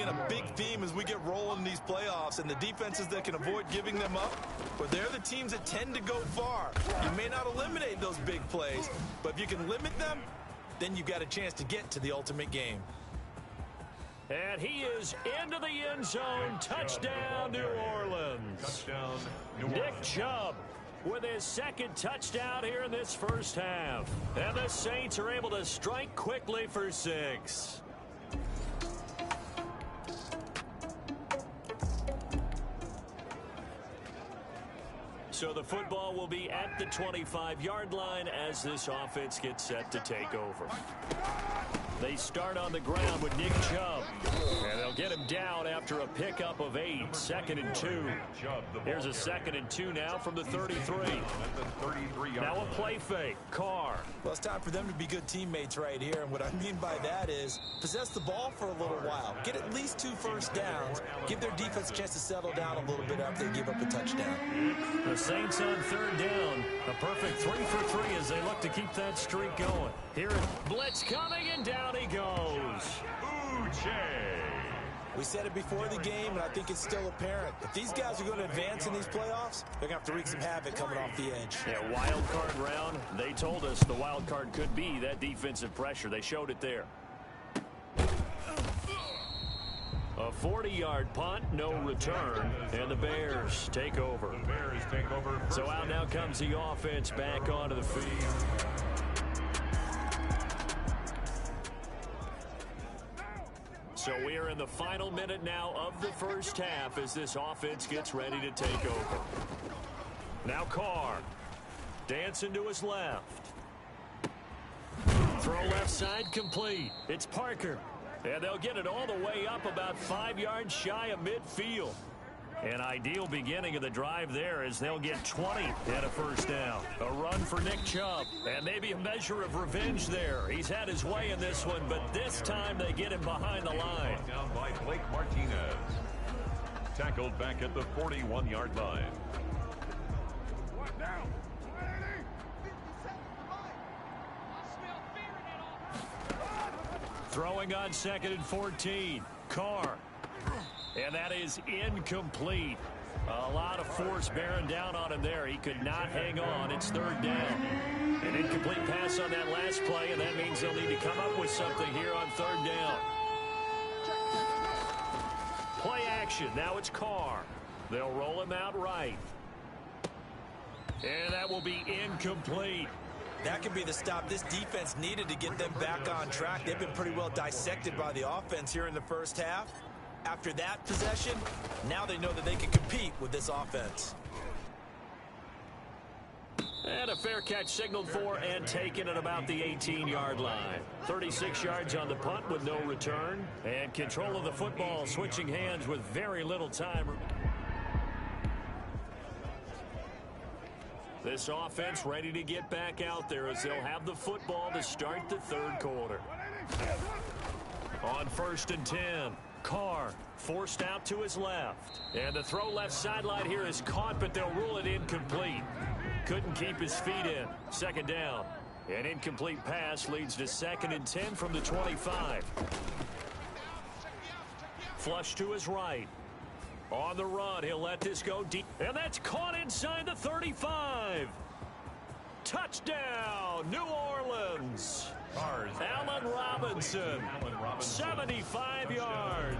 been a big theme as we get rolling in these playoffs, and the defenses that can avoid giving them up, but they're the teams that tend to go far. You may not eliminate those big plays, but if you can limit them, then you've got a chance to get to the ultimate game. And he is into the end zone. Touchdown, New Orleans. Touchdown, New Orleans. Nick Chubb with his second touchdown here in this first half. And the Saints are able to strike quickly for 6. So the football will be at the 25-yard line as this offense gets set to take over. They start on the ground with Nick Chubb. And they'll get him down after a pickup of 8. 2nd and 2. Here's a 2nd and 2 now from the 33. Now a play fake. Carr. Well, it's time for them to be good teammates right here. And what I mean by that is possess the ball for a little while. Get at least 2 first downs. Give their defense a chance to settle down a little bit after they give up a touchdown. The Saints on 3rd down. A perfect 3 for 3 as they look to keep that streak going. Here is blitz coming, and down he goes. We said it before the game, and I think it's still apparent. If these guys are going to advance in these playoffs, they're going to have to wreak some havoc coming off the edge. Yeah, wild card round. They told us the wild card could be that defensive pressure. They showed it there. A 40-yard punt, no return, and the Bears take over. So out now comes the offense back onto the field. So we are in the final minute now of the first half as this offense gets ready to take over. Now Carr, dancing to his left. Throw left side complete. It's Parker. And they'll get it all the way up about 5 yards shy of midfield. An ideal beginning of the drive there as they'll get 20 and a first down. A run for Nick Chubb. And maybe a measure of revenge there. He's had his way in this one, but this time they get him behind the line. Down by Blake Martinez. Tackled back at the 41-yard line. Throwing on 2nd and 14. Carr. And that is incomplete. A lot of force bearing down on him there. He could not hang on. It's 3rd down. An incomplete pass on that last play, and that means they'll need to come up with something here on 3rd down. Play action. Now it's Carr. They'll roll him out right. And that will be incomplete. That could be the stop this defense needed to get them back on track. They've been pretty well dissected by the offense here in the first half. After that possession, now they know that they can compete with this offense. And a fair catch signaled for and taken at about the 18-yard line. 36 yards on the punt with no return. And control of the football switching hands with very little time. This offense ready to get back out there as they'll have the football to start the 3rd quarter. On 1st and 10, Carr forced out to his left. And the throw left sideline here is caught, but they'll rule it incomplete. Couldn't keep his feet in. 2nd down. An incomplete pass leads to 2nd and 10 from the 25. Flush to his right. On the run, he'll let this go deep. And that's caught inside the 35. Touchdown, New Orleans. Allen Robinson, 75 yards.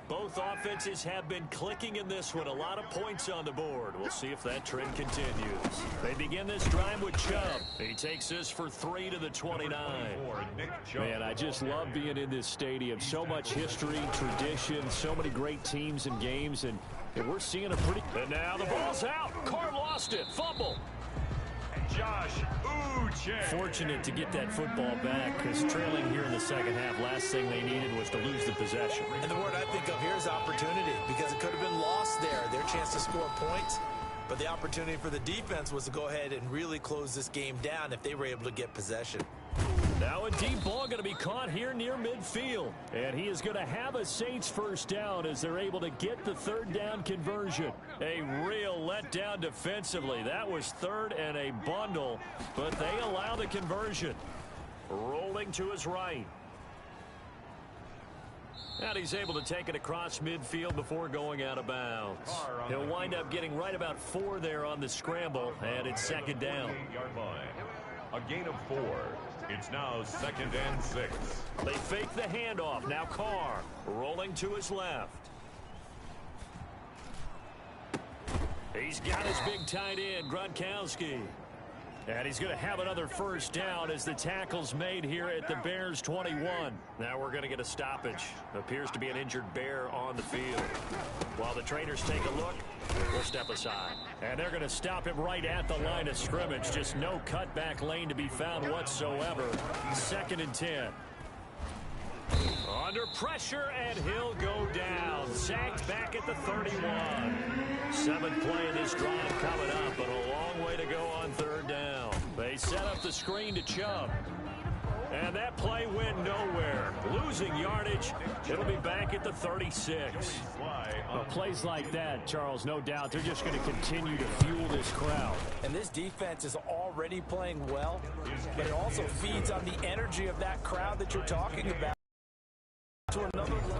Both offenses have been clicking in this one. A lot of points on the board. We'll see if that trend continues. They begin this drive with Chubb. He takes this for 3 to the 29. Man, I just love being in this stadium. So much history, tradition, so many great teams and games, and we're seeing a pretty... And now the ball's out. Carr lost it. Fumble. Josh Uche. Fortunate to get that football back because trailing here in the second half, last thing they needed was to lose the possession. And the word I think of here is opportunity because it could have been lost there, their chance to score points. But the opportunity for the defense was to go ahead and really close this game down if they were able to get possession. Now a deep ball going to be caught here near midfield. And he is going to have a Saints first down as they're able to get the 3rd down conversion. A real letdown defensively. That was 3rd and a bundle, but they allow the conversion. rolling to his right. And he's able to take it across midfield before going out of bounds. He'll wind up getting right about 4 there on the scramble, and it's second down. A gain of 4. It's now 2nd and 6. They fake the handoff. Now Carr rolling to his left. He's got his big tight end, Gronkowski. And he's going to have another first down as the tackle's made here at the Bears 21. Now we're going to get a stoppage. Appears to be an injured Bear on the field. While the trainers take a look, we'll step aside. And they're going to stop him right at the line of scrimmage. Just no cutback lane to be found whatsoever. 2nd and 10. Under pressure, and he'll go down. Sacked back at the 31. 7th play of this drive coming up, but a long way to go on 3rd down. They set up the screen to Chubb. And that play went nowhere. Losing yardage. It'll be back at the 36. Well, plays like that, Charles, no doubt, they're just going to continue to fuel this crowd. And this defense is already playing well, but it also feeds on the energy of that crowd that you're talking about to another level.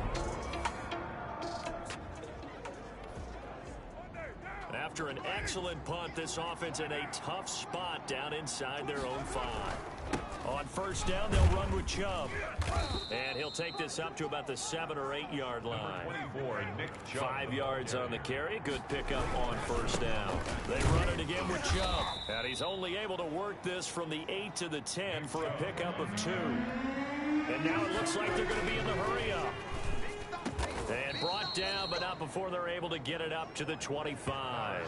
After an excellent punt, this offense in a tough spot down inside their own 5. On 1st down, they'll run with Chubb. And he'll take this up to about the 7 or 8 yard line. 5 yards on the carry. Good pickup on 1st down. They run it again with Chubb. And he's only able to work this from the 8 to the 10 for a pickup of 2. And now it looks like they're going to be in the hurry-up. And brought down, but not before they're able to get it up to the 25.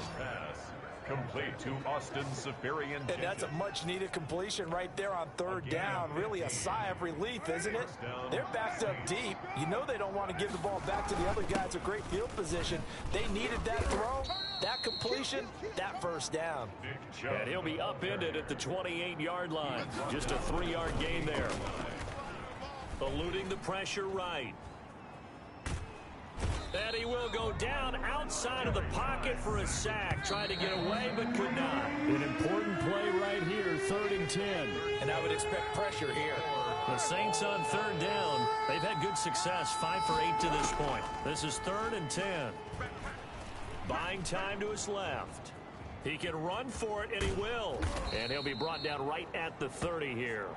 Complete to Austin Safarian. And that's a much-needed completion right there on 3rd down. Really a sigh of relief, isn't it? They're backed up deep. You know they don't want to give the ball back to the other guys. A great field position. They needed that throw, that completion, that 1st down. And he'll be upended at the 28-yard line. Just a 3-yard gain there. Eluding the pressure right. And he will go down outside of the pocket for a sack. Tried to get away, but could not. An important play right here, 3rd and 10. And I would expect pressure here. The Saints on 3rd down. They've had good success, 5 for 8 to this point. This is 3rd and 10. Buying time to his left. He can run for it, and he will. And he'll be brought down right at the 30 here.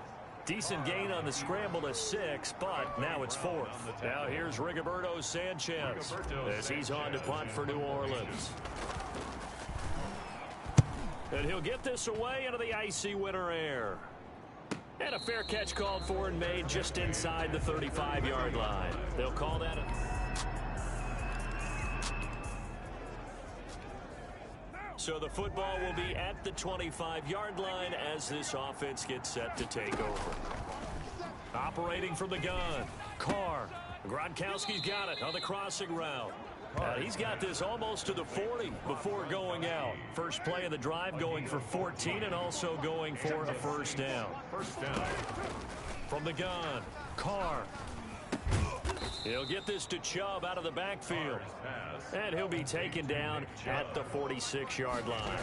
Decent gain on the scramble to 6, but now it's 4th. Now here's Rigoberto Sanchez as he's on to punt for New Orleans. And he'll get this away into the icy winter air. And a fair catch called for and made just inside the 35-yard line. They'll call that a... So the football will be at the 25-yard line as this offense gets set to take over. Operating from the gun, Carr. Gronkowski's got it on the crossing route. He's got this almost to the 40 before going out. First play of the drive going for 14 and also going for a 1st down. From the gun, Carr. He'll get this to Chubb out of the backfield. And he'll be taken down at the 46-yard line.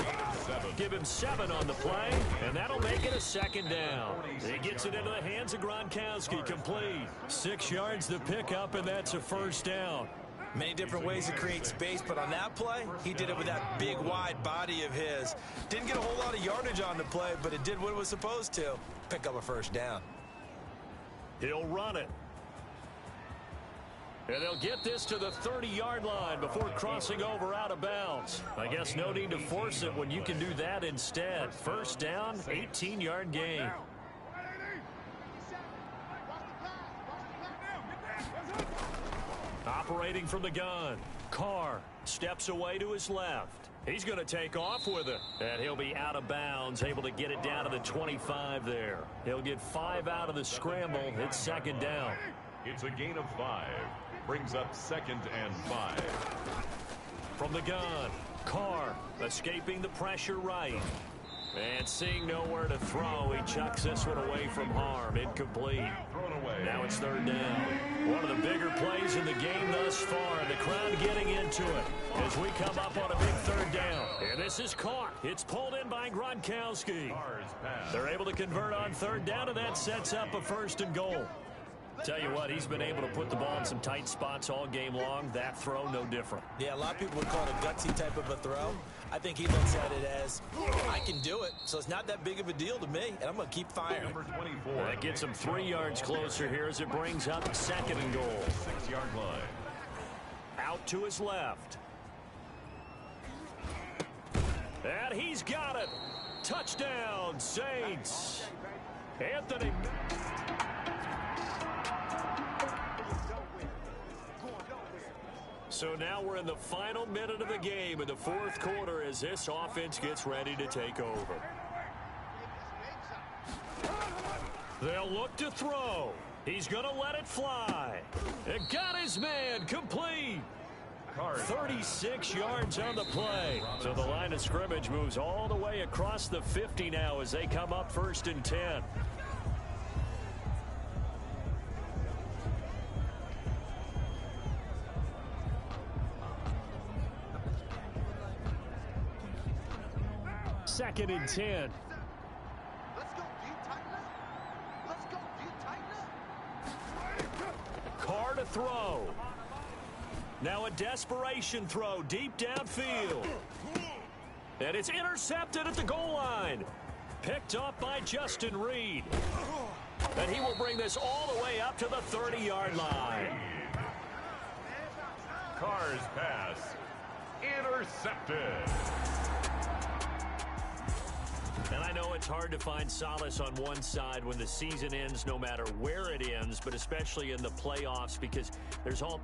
Give him 7 on the play, and that'll make it a 2nd down. He gets it into the hands of Gronkowski, complete. 6 yards to pick up, and that's a 1st down. Many different ways to create space, but on that play, he did it with that big, wide body of his. Didn't get a whole lot of yardage on the play, but it did what it was supposed to. Pick up a 1st down. He'll run it. And they'll get this to the 30-yard line before crossing over out of bounds. I guess no need to force it when you can do that instead. 1st down, 18-yard gain. Operating from the gun, Carr steps away to his left. He's going to take off with it. And he'll be out of bounds, able to get it down to the 25 there. He'll get 5 out of the scramble. It's 2nd down. It's a gain of 5. Brings up 2nd and 5. From the gun, Carr escaping the pressure right. And seeing nowhere to throw, he chucks this one away from harm. Incomplete. Thrown away. Now it's third down. One of the bigger plays in the game thus far. The crowd getting into it as we come up on a big third down. And this is caught. It's pulled in by Gronkowski. They're able to convert on third down, and that sets up a 1st and goal. Tell you what, he's been able to put the ball in some tight spots all game long. That throw, no different. Yeah, a lot of people would call it a gutsy type of a throw. I think he looks at it as, I can do it, so it's not that big of a deal to me, and I'm going to keep firing. Number 24. That gets him 3 yards closer here as it brings up 2nd and goal. 6-yard line. Out to his left. And he's got it. Touchdown, Saints. Anthony. So now we're in the final minute of the game in the 4th quarter as this offense gets ready to take over. They'll look to throw. He's going to let it fly. It got his man complete. 36 yards on the play. So the line of scrimmage moves all the way across the 50 now as they come up 1st and 10. Second and 10. Carr to throw. Now a desperation throw deep downfield. And it's intercepted at the goal line. Picked up by Justin Reed. And he will bring this all the way up to the 30-yard line. Carr's pass intercepted. And I know it's hard to find solace on one side when the season ends, no matter where it ends, but especially in the playoffs, because there's all